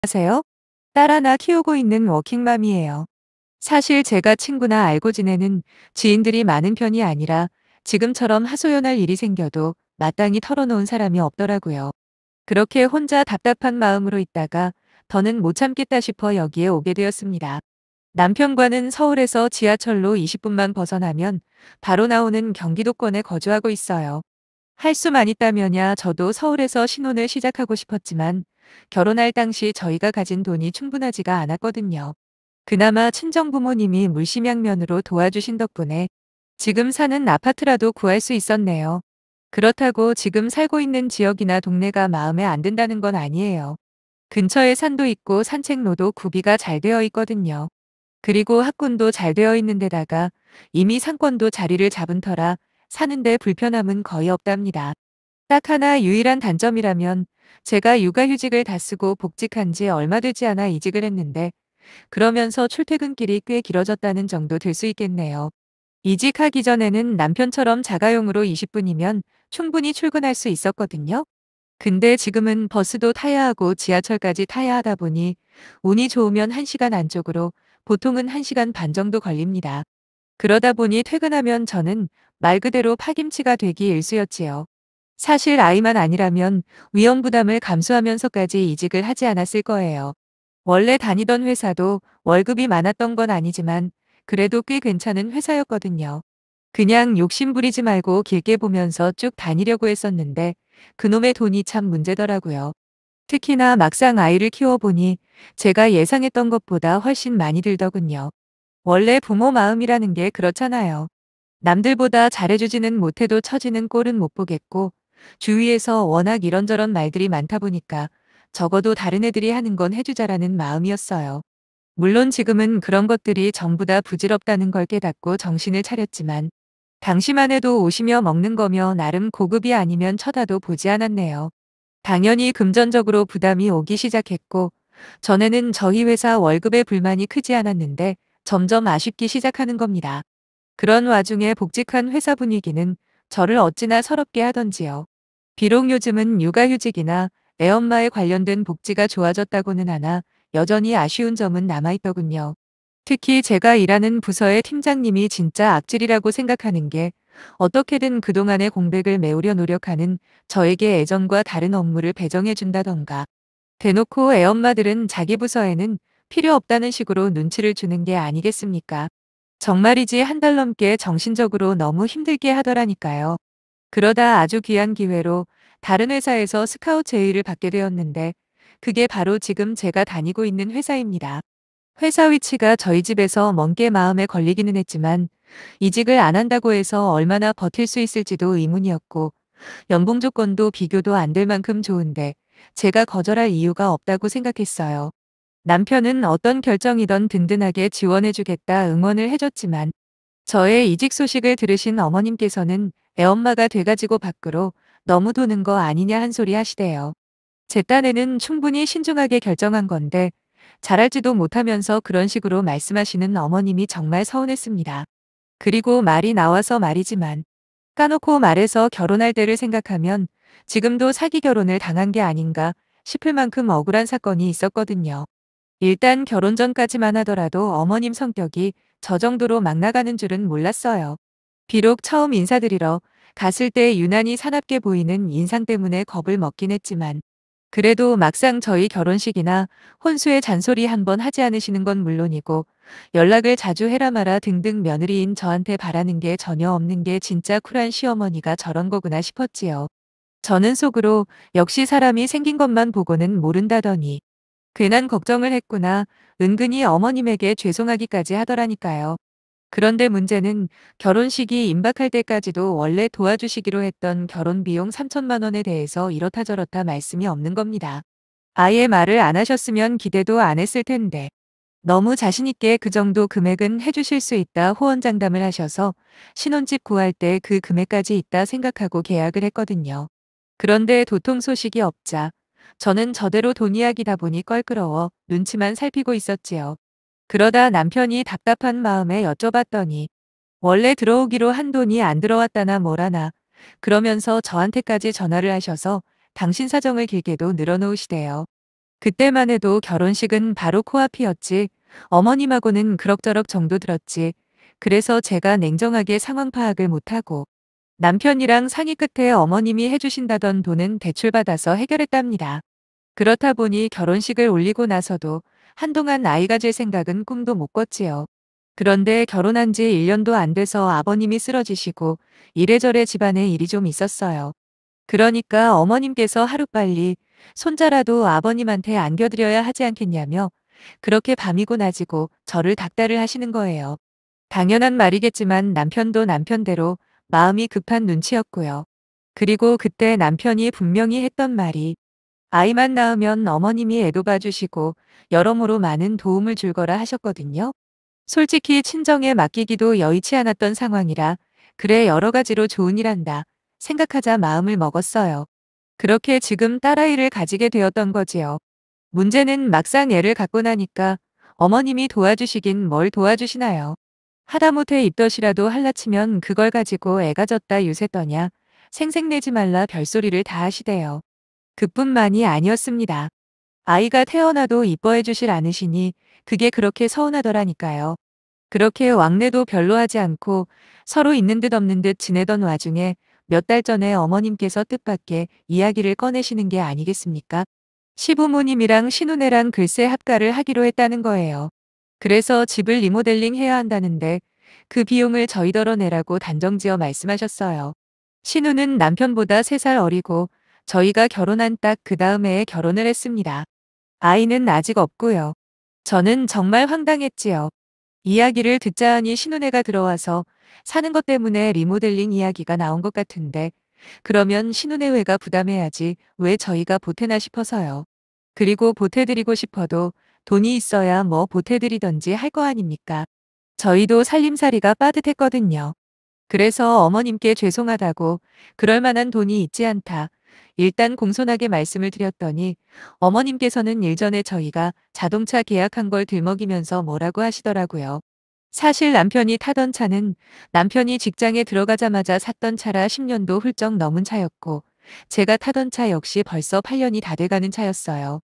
안녕하세요. 딸 하나 키우고 있는 워킹맘이에요. 사실 제가 친구나 알고 지내는 지인들이 많은 편이 아니라 지금처럼 하소연할 일이 생겨도 마땅히 털어놓은 사람이 없더라고요. 그렇게 혼자 답답한 마음으로 있다가 더는 못 참겠다 싶어 여기에 오게 되었습니다. 남편과는 서울에서 지하철로 20분만 벗어나면 바로 나오는 경기도권에 거주하고 있어요. 할 수만 있다면야 저도 서울에서 신혼을 시작하고 싶었지만 결혼할 당시 저희가 가진 돈이 충분하지가 않았거든요. 그나마 친정부모님이 물심양면으로 도와주신 덕분에 지금 사는 아파트라도 구할 수 있었네요. 그렇다고 지금 살고 있는 지역이나 동네가 마음에 안 든다는 건 아니에요. 근처에 산도 있고 산책로도 구비가 잘 되어 있거든요. 그리고 학군도 잘 되어 있는 데다가 이미 상권도 자리를 잡은 터라 사는데 불편함은 거의 없답니다. 딱 하나 유일한 단점이라면 제가 육아휴직을 다 쓰고 복직한 지 얼마 되지 않아 이직을 했는데 그러면서 출퇴근길이 꽤 길어졌다는 정도 될 수 있겠네요. 이직하기 전에는 남편처럼 자가용으로 20분이면 충분히 출근할 수 있었거든요. 근데 지금은 버스도 타야 하고 지하철까지 타야 하다 보니 운이 좋으면 1시간 안쪽으로 보통은 1시간 반 정도 걸립니다. 그러다 보니 퇴근하면 저는 말 그대로 파김치가 되기 일쑤였지요. 사실 아이만 아니라면 위험 부담을 감수하면서까지 이직을 하지 않았을 거예요. 원래 다니던 회사도 월급이 많았던 건 아니지만 그래도 꽤 괜찮은 회사였거든요. 그냥 욕심 부리지 말고 길게 보면서 쭉 다니려고 했었는데 그놈의 돈이 참 문제더라고요. 특히나 막상 아이를 키워보니 제가 예상했던 것보다 훨씬 많이 들더군요. 원래 부모 마음이라는 게 그렇잖아요. 남들보다 잘해주지는 못해도 처지는 꼴은 못 보겠고 주위에서 워낙 이런저런 말들이 많다 보니까 적어도 다른 애들이 하는 건 해주자라는 마음이었어요. 물론 지금은 그런 것들이 전부 다 부질없다는 걸 깨닫고 정신을 차렸지만 당시만 해도 오시며 먹는 거며 나름 고급이 아니면 쳐다도 보지 않았네요. 당연히 금전적으로 부담이 오기 시작했고 전에는 저희 회사 월급에 불만이 크지 않았는데 점점 아쉽기 시작하는 겁니다. 그런 와중에 복직한 회사 분위기는 저를 어찌나 서럽게 하던지요. 비록 요즘은 육아휴직이나 애엄마에 관련된 복지가 좋아졌다고는 하나 여전히 아쉬운 점은 남아있더군요. 특히 제가 일하는 부서의 팀장님이 진짜 악질이라고 생각하는 게 어떻게든 그동안의 공백을 메우려 노력하는 저에게 애정과 다른 업무를 배정해준다던가 대놓고 애엄마들은 자기 부서에는 필요 없다는 식으로 눈치를 주는 게 아니겠습니까? 정말이지 한 달 넘게 정신적으로 너무 힘들게 하더라니까요. 그러다 아주 귀한 기회로 다른 회사에서 스카웃 제의를 받게 되었는데 그게 바로 지금 제가 다니고 있는 회사입니다. 회사 위치가 저희 집에서 먼 게 마음에 걸리기는 했지만 이직을 안 한다고 해서 얼마나 버틸 수 있을지도 의문이었고 연봉 조건도 비교도 안 될 만큼 좋은데 제가 거절할 이유가 없다고 생각했어요. 남편은 어떤 결정이든 든든하게 지원해주겠다 응원을 해줬지만 저의 이직 소식을 들으신 어머님께서는 애엄마가 돼가지고 밖으로 너무 도는 거 아니냐 한 소리 하시대요. 제 딴에는 충분히 신중하게 결정한 건데 잘할지도 못하면서 그런 식으로 말씀하시는 어머님이 정말 서운했습니다. 그리고 말이 나와서 말이지만 까놓고 말해서 결혼할 때를 생각하면 지금도 사기 결혼을 당한 게 아닌가 싶을 만큼 억울한 사건이 있었거든요. 일단 결혼 전까지만 하더라도 어머님 성격이 저 정도로 막 나가는 줄은 몰랐어요. 비록 처음 인사드리러 갔을 때 유난히 사납게 보이는 인상 때문에 겁을 먹긴 했지만 그래도 막상 저희 결혼식이나 혼수에 잔소리 한번 하지 않으시는 건 물론이고 연락을 자주 해라 마라 등등 며느리인 저한테 바라는 게 전혀 없는 게 진짜 쿨한 시어머니가 저런 거구나 싶었지요. 저는 속으로 역시 사람이 생긴 것만 보고는 모른다더니 괜한 걱정을 했구나. 은근히 어머님에게 죄송하기까지 하더라니까요. 그런데 문제는 결혼식이 임박할 때까지도 원래 도와주시기로 했던 결혼 비용 3천만 원에 대해서 이렇다 저렇다 말씀이 없는 겁니다. 아예 말을 안 하셨으면 기대도 안 했을 텐데. 너무 자신있게 그 정도 금액은 해주실 수 있다 호언장담을 하셔서 신혼집 구할 때 그 금액까지 있다 생각하고 계약을 했거든요. 그런데 도통 소식이 없자 저는 저대로 돈 이야기다 보니 껄끄러워 눈치만 살피고 있었지요. 그러다 남편이 답답한 마음에 여쭤봤더니 원래 들어오기로 한 돈이 안 들어왔다나 뭐라나 그러면서 저한테까지 전화를 하셔서 당신 사정을 길게도 늘어놓으시대요. 그때만 해도 결혼식은 바로 코앞이었지. 어머님하고는 그럭저럭 정도 들었지. 그래서 제가 냉정하게 상황 파악을 못하고 남편이랑 상의 끝에 어머님이 해주신다던 돈은 대출받아서 해결했답니다. 그렇다 보니 결혼식을 올리고 나서도 한동안 아이가 될 생각은 꿈도 못 꿨지요. 그런데 결혼한 지 1년도 안 돼서 아버님이 쓰러지시고 이래저래 집안에 일이 좀 있었어요. 그러니까 어머님께서 하루빨리 손자라도 아버님한테 안겨드려야 하지 않겠냐며 그렇게 밤이고 낮이고 저를 닥달을 하시는 거예요. 당연한 말이겠지만 남편도 남편대로 마음이 급한 눈치였고요. 그리고 그때 남편이 분명히 했던 말이 아이만 낳으면 어머님이 애도 봐주시고 여러모로 많은 도움을 줄 거라 하셨거든요. 솔직히 친정에 맡기기도 여의치 않았던 상황이라 그래 여러 가지로 좋은 일한다 생각하자 마음을 먹었어요. 그렇게 지금 딸아이를 가지게 되었던 거지요. 문제는 막상 애를 갖고 나니까 어머님이 도와주시긴 뭘 도와주시나요. 하다못해 입덧이라도 할라치면 그걸 가지고 애가 졌다 유세 떠냐 생색내지 말라 별소리를 다 하시대요. 그뿐만이 아니었습니다. 아이가 태어나도 이뻐해 주실 않으시니 그게 그렇게 서운하더라니까요. 그렇게 왕래도 별로 하지 않고 서로 있는 듯 없는 듯 지내던 와중에 몇 달 전에 어머님께서 뜻밖의 이야기를 꺼내시는 게 아니겠습니까? 시부모님이랑 신우네랑 글쎄 합가를 하기로 했다는 거예요. 그래서 집을 리모델링 해야 한다는데 그 비용을 저희더러 내라고 단정지어 말씀하셨어요. 신우는 남편보다 3살 어리고 저희가 결혼한 딱 그 다음 해에 결혼을 했습니다. 아이는 아직 없고요. 저는 정말 황당했지요. 이야기를 듣자 하니 신혼애가 들어와서 사는 것 때문에 리모델링 이야기가 나온 것 같은데 그러면 신혼애회가 부담해야지 왜 저희가 보태나 싶어서요. 그리고 보태드리고 싶어도 돈이 있어야 뭐 보태드리던지 할 거 아닙니까? 저희도 살림살이가 빠듯했거든요. 그래서 어머님께 죄송하다고 그럴 만한 돈이 있지 않다. 일단 공손하게 말씀을 드렸더니 어머님께서는 일전에 저희가 자동차 계약한 걸 들먹이면서 뭐라고 하시더라고요. 사실 남편이 타던 차는 남편이 직장에 들어가자마자 샀던 차라 10년도 훌쩍 넘은 차였고 제가 타던 차 역시 벌써 8년이 다 돼가는 차였어요.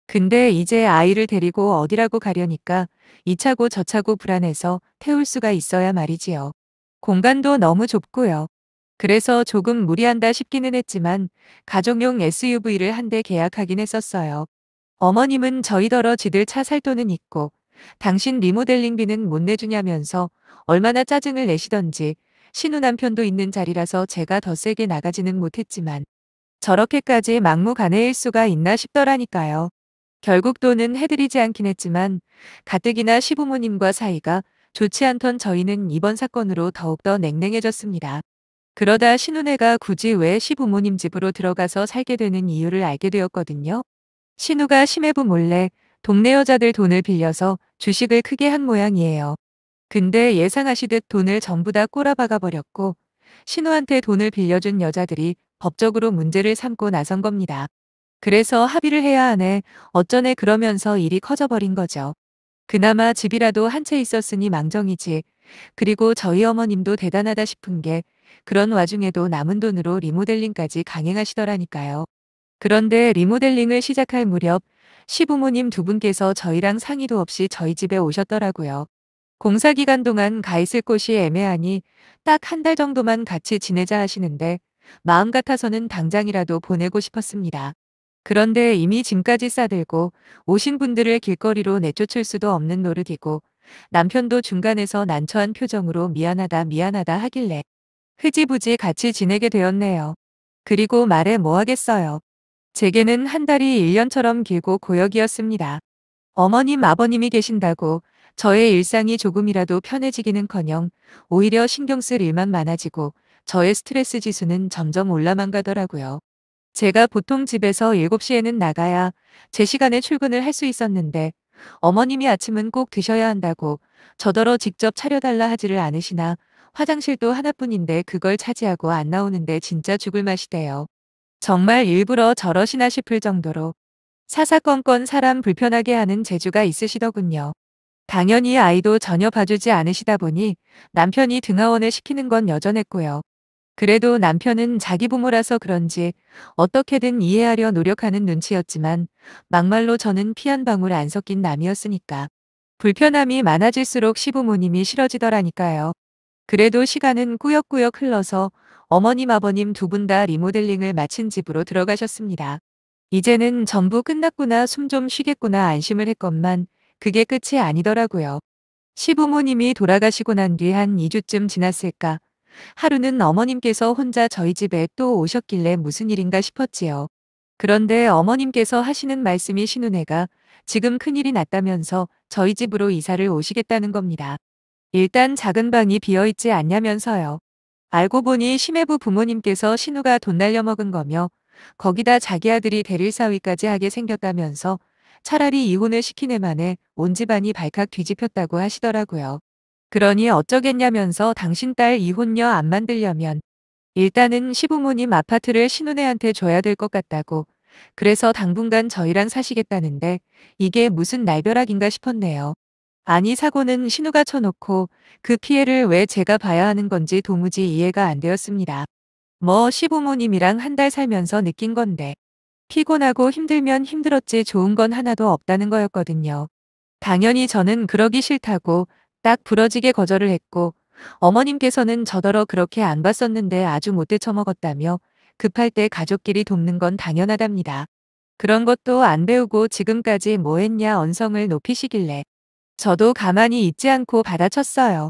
근데 이제 아이를 데리고 어디라고 가려니까 이 차고 저 차고 불안해서 태울 수가 있어야 말이지요. 공간도 너무 좁고요. 그래서 조금 무리한다 싶기는 했지만 가족용 SUV를 한 대 계약하긴 했었어요. 어머님은 저희더러 지들 차 살 돈은 있고 당신 리모델링비는 못 내주냐면서 얼마나 짜증을 내시던지 신우 남편도 있는 자리라서 제가 더 세게 나가지는 못했지만 저렇게까지 막무가내일 수가 있나 싶더라니까요. 결국 돈은 해드리지 않긴 했지만 가뜩이나 시부모님과 사이가 좋지 않던 저희는 이번 사건으로 더욱더 냉랭해졌습니다. 그러다 신우네가 굳이 왜 시부모님 집으로 들어가서 살게 되는 이유를 알게 되었거든요. 신우가 시매부 몰래 동네 여자들 돈을 빌려서 주식을 크게 한 모양이에요. 근데 예상하시듯 돈을 전부 다 꼬라박아 버렸고 신우한테 돈을 빌려준 여자들이 법적으로 문제를 삼고 나선 겁니다. 그래서 합의를 해야 하네 어쩌네 그러면서 일이 커져버린 거죠. 그나마 집이라도 한 채 있었으니 망정이지. 그리고 저희 어머님도 대단하다 싶은 게 그런 와중에도 남은 돈으로 리모델링까지 강행하시더라니까요. 그런데 리모델링을 시작할 무렵 시부모님 두 분께서 저희랑 상의도 없이 저희 집에 오셨더라고요. 공사 기간 동안 가 있을 곳이 애매하니 딱 한 달 정도만 같이 지내자 하시는데 마음 같아서는 당장이라도 보내고 싶었습니다. 그런데 이미 짐까지 싸들고 오신 분들을 길거리로 내쫓을 수도 없는 노릇이고 남편도 중간에서 난처한 표정으로 미안하다 미안하다 하길래 흐지부지 같이 지내게 되었네요. 그리고 말해 뭐 하겠어요. 제게는 한 달이 1년처럼 길고 고역이었습니다. 어머님 아버님이 계신다고 저의 일상이 조금이라도 편해지기는커녕 오히려 신경 쓸 일만 많아지고 저의 스트레스 지수는 점점 올라만 가더라고요. 제가 보통 집에서 7시에는 나가야 제 시간에 출근을 할 수 있었는데 어머님이 아침은 꼭 드셔야 한다고 저더러 직접 차려달라 하지를 않으시나 화장실도 하나뿐인데 그걸 차지하고 안 나오는데 진짜 죽을 맛이대요. 정말 일부러 저러시나 싶을 정도로 사사건건 사람 불편하게 하는 재주가 있으시더군요. 당연히 아이도 전혀 봐주지 않으시다 보니 남편이 등하원을 시키는 건 여전했고요. 그래도 남편은 자기 부모라서 그런지 어떻게든 이해하려 노력하는 눈치였지만 막말로 저는 피 한 방울 안 섞인 남이었으니까 불편함이 많아질수록 시부모님이 싫어지더라니까요. 그래도 시간은 꾸역꾸역 흘러서 어머님 아버님 두 분 다 리모델링을 마친 집으로 들어가셨습니다. 이제는 전부 끝났구나 숨 좀 쉬겠구나 안심을 했건만 그게 끝이 아니더라고요. 시부모님이 돌아가시고 난 뒤 한 2주쯤 지났을까 하루는 어머님께서 혼자 저희 집에 또 오셨길래 무슨 일인가 싶었지요. 그런데 어머님께서 하시는 말씀이 신우네가 지금 큰일이 났다면서 저희 집으로 이사를 오시겠다는 겁니다. 일단 작은 방이 비어있지 않냐면서요. 알고 보니 시매부 부모님께서 신우가 돈 날려먹은 거며 거기다 자기 아들이 대릴사위까지 하게 생겼다면서 차라리 이혼을 시키네 만에 온 집안이 발칵 뒤집혔다고 하시더라고요. 그러니 어쩌겠냐면서 당신 딸 이혼녀 안 만들려면 일단은 시부모님 아파트를 신우네한테 줘야 될 것 같다고 그래서 당분간 저희랑 사시겠다는데 이게 무슨 날벼락인가 싶었네요. 아니 사고는 신우가 쳐놓고 그 피해를 왜 제가 봐야 하는 건지 도무지 이해가 안 되었습니다. 뭐 시부모님이랑 한 달 살면서 느낀 건데 피곤하고 힘들면 힘들었지 좋은 건 하나도 없다는 거였거든요. 당연히 저는 그러기 싫다고 딱 부러지게 거절을 했고 어머님께서는 저더러 그렇게 안 봤었는데 아주 못돼 처먹었다며 급할 때 가족끼리 돕는 건 당연하답니다. 그런 것도 안 배우고 지금까지 뭐 했냐 언성을 높이시길래 저도 가만히 있지 않고 받아쳤어요.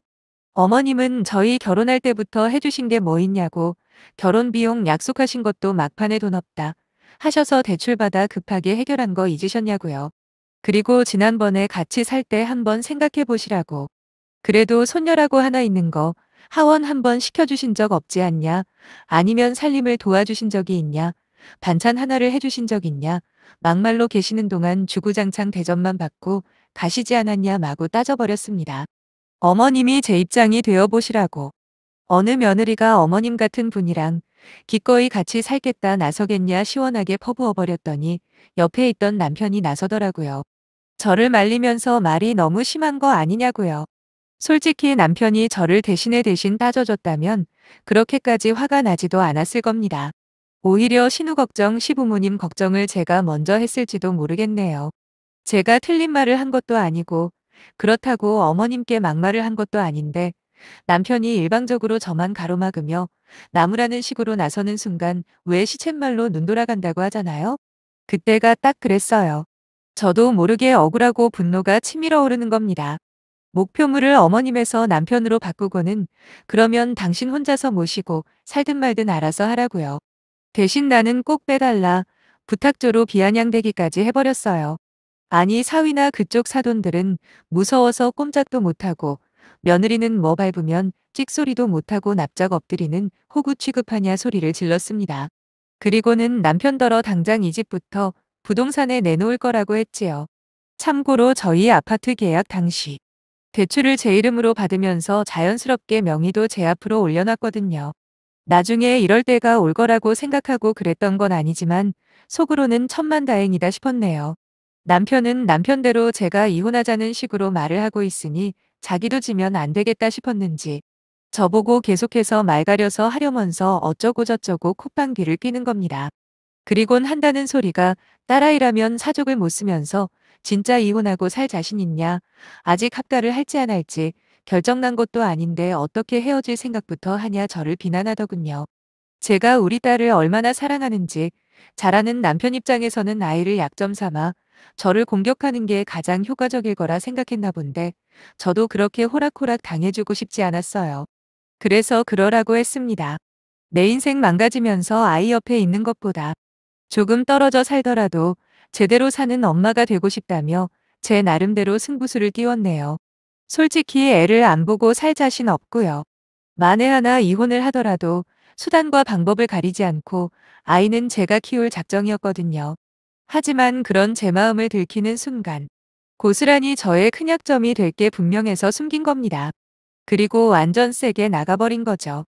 어머님은 저희 결혼할 때부터 해주신 게 뭐 있냐고 결혼 비용 약속하신 것도 막판에 돈 없다 하셔서 대출받아 급하게 해결한 거 잊으셨냐고요. 그리고 지난번에 같이 살 때 한번 생각해 보시라고. 그래도 손녀라고 하나 있는 거 하원 한번 시켜주신 적 없지 않냐? 아니면 살림을 도와주신 적이 있냐? 반찬 하나를 해주신 적 있냐? 막말로 계시는 동안 주구장창 대접만 받고 가시지 않았냐 마구 따져버렸습니다. 어머님이 제 입장이 되어 보시라고. 어느 며느리가 어머님 같은 분이랑 기꺼이 같이 살겠다 나서겠냐 시원하게 퍼부어버렸더니 옆에 있던 남편이 나서더라고요. 저를 말리면서 말이 너무 심한 거 아니냐고요. 솔직히 남편이 저를 대신 따져줬다면 그렇게까지 화가 나지도 않았을 겁니다. 오히려 신우 걱정, 시부모님 걱정을 제가 먼저 했을지도 모르겠네요. 제가 틀린 말을 한 것도 아니고 그렇다고 어머님께 막말을 한 것도 아닌데 남편이 일방적으로 저만 가로막으며 나무라는 식으로 나서는 순간 왜 시쳇말로 눈 돌아간다고 하잖아요? 그때가 딱 그랬어요. 저도 모르게 억울하고 분노가 치밀어 오르는 겁니다. 목표물을 어머님에서 남편으로 바꾸고는 그러면 당신 혼자서 모시고 살든 말든 알아서 하라고요. 대신 나는 꼭 빼달라 부탁조로 비아냥대기까지 해버렸어요. 아니 사위나 그쪽 사돈들은 무서워서 꼼짝도 못하고 며느리는 뭐 밟으면 찍소리도 못하고 납작 엎드리는 호구 취급하냐 소리를 질렀습니다. 그리고는 남편더러 당장 이 집부터 부동산에 내놓을 거라고 했지요. 참고로 저희 아파트 계약 당시 대출을 제 이름으로 받으면서 자연스럽게 명의도 제 앞으로 올려놨거든요. 나중에 이럴 때가 올 거라고 생각하고 그랬던 건 아니지만 속으로는 천만다행이다 싶었네요. 남편은 남편대로 제가 이혼하자는 식으로 말을 하고 있으니 자기도 지면 안 되겠다 싶었는지 저보고 계속해서 말 가려서 하려면서 어쩌고저쩌고 콧방귀를 뀌는 겁니다. 그리곤 한다는 소리가 딸아이라면 사족을 못 쓰면서 진짜 이혼하고 살 자신 있냐? 아직 합가를 할지 안 할지 결정난 것도 아닌데 어떻게 헤어질 생각부터 하냐 저를 비난하더군요. 제가 우리 딸을 얼마나 사랑하는지 잘 아는 남편 입장에서는 아이를 약점 삼아 저를 공격하는 게 가장 효과적일 거라 생각했나 본데 저도 그렇게 호락호락 당해주고 싶지 않았어요. 그래서 그러라고 했습니다. 내 인생 망가지면서 아이 옆에 있는 것보다 조금 떨어져 살더라도 제대로 사는 엄마가 되고 싶다며 제 나름대로 승부수를 띄웠네요. 솔직히 애를 안 보고 살 자신 없고요. 만에 하나 이혼을 하더라도 수단과 방법을 가리지 않고 아이는 제가 키울 작정이었거든요. 하지만 그런 제 마음을 들키는 순간 고스란히 저의 큰 약점이 될 게 분명해서 숨긴 겁니다. 그리고 완전 세게 나가버린 거죠.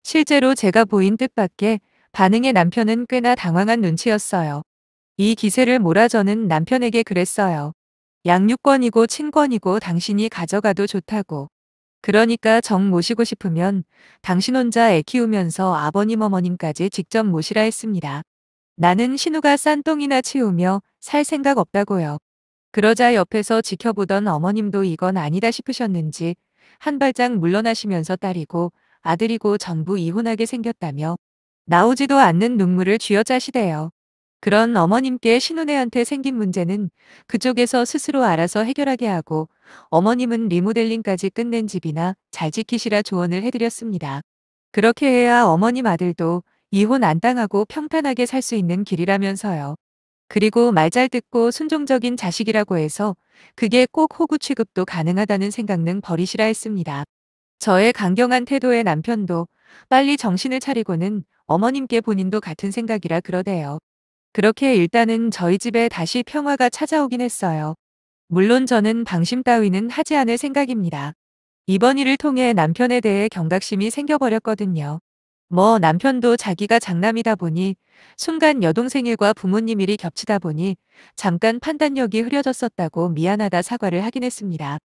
실제로 제가 보인 뜻밖의 반응의 남편은 꽤나 당황한 눈치였어요. 이 기세를 몰아 저는 남편에게 그랬어요. 양육권이고 친권이고 당신이 가져가도 좋다고. 그러니까 정 모시고 싶으면 당신 혼자 애 키우면서 아버님 어머님까지 직접 모시라 했습니다. 나는 신우가 싼똥이나 치우며 살 생각 없다고요. 그러자 옆에서 지켜보던 어머님도 이건 아니다 싶으셨는지 한 발짝 물러나시면서 딸이고 아들이고 전부 이혼하게 생겼다며 나오지도 않는 눈물을 쥐어짜시대요. 그런 어머님께 신혼애한테 생긴 문제는 그쪽에서 스스로 알아서 해결하게 하고 어머님은 리모델링까지 끝낸 집이나 잘 지키시라 조언을 해드렸습니다. 그렇게 해야 어머님 아들도 이혼 안 당하고 평탄하게 살 수 있는 길이라면서요. 그리고 말 잘 듣고 순종적인 자식이라고 해서 그게 꼭 호구 취급도 가능하다는 생각은 버리시라 했습니다. 저의 강경한 태도에 남편도 빨리 정신을 차리고는 어머님께 본인도 같은 생각이라 그러대요. 그렇게 일단은 저희 집에 다시 평화가 찾아오긴 했어요. 물론 저는 방심 따위는 하지 않을 생각입니다. 이번 일을 통해 남편에 대해 경각심이 생겨버렸거든요. 뭐 남편도 자기가 장남이다 보니 순간 여동생 일과 부모님 일이 겹치다 보니 잠깐 판단력이 흐려졌었다고 미안하다 사과를 하긴 했습니다.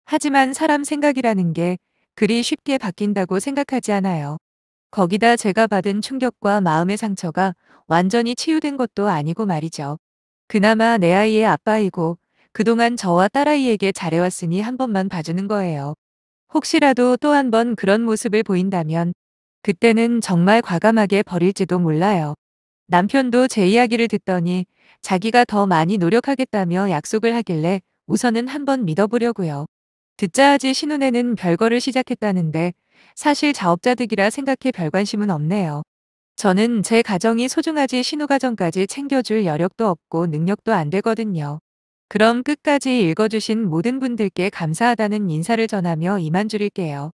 하지만 사람 생각이라는 게 그리 쉽게 바뀐다고 생각하지 않아요. 거기다 제가 받은 충격과 마음의 상처가 완전히 치유된 것도 아니고 말이죠. 그나마 내 아이의 아빠이고 그동안 저와 딸아이에게 잘해왔으니 한 번만 봐주는 거예요. 혹시라도 또 한 번 그런 모습을 보인다면 그때는 정말 과감하게 버릴지도 몰라요. 남편도 제 이야기를 듣더니 자기가 더 많이 노력하겠다며 약속을 하길래 우선은 한번 믿어보려고요. 듣자 하지 신혼에는 별거를 시작했다는데 사실 자업자득이라 생각해 별 관심은 없네요. 저는 제 가정이 소중하지 신우 가정까지 챙겨줄 여력도 없고 능력도 안 되거든요. 그럼 끝까지 읽어주신 모든 분들께 감사하다는 인사를 전하며 이만 줄일게요.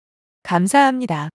감사합니다.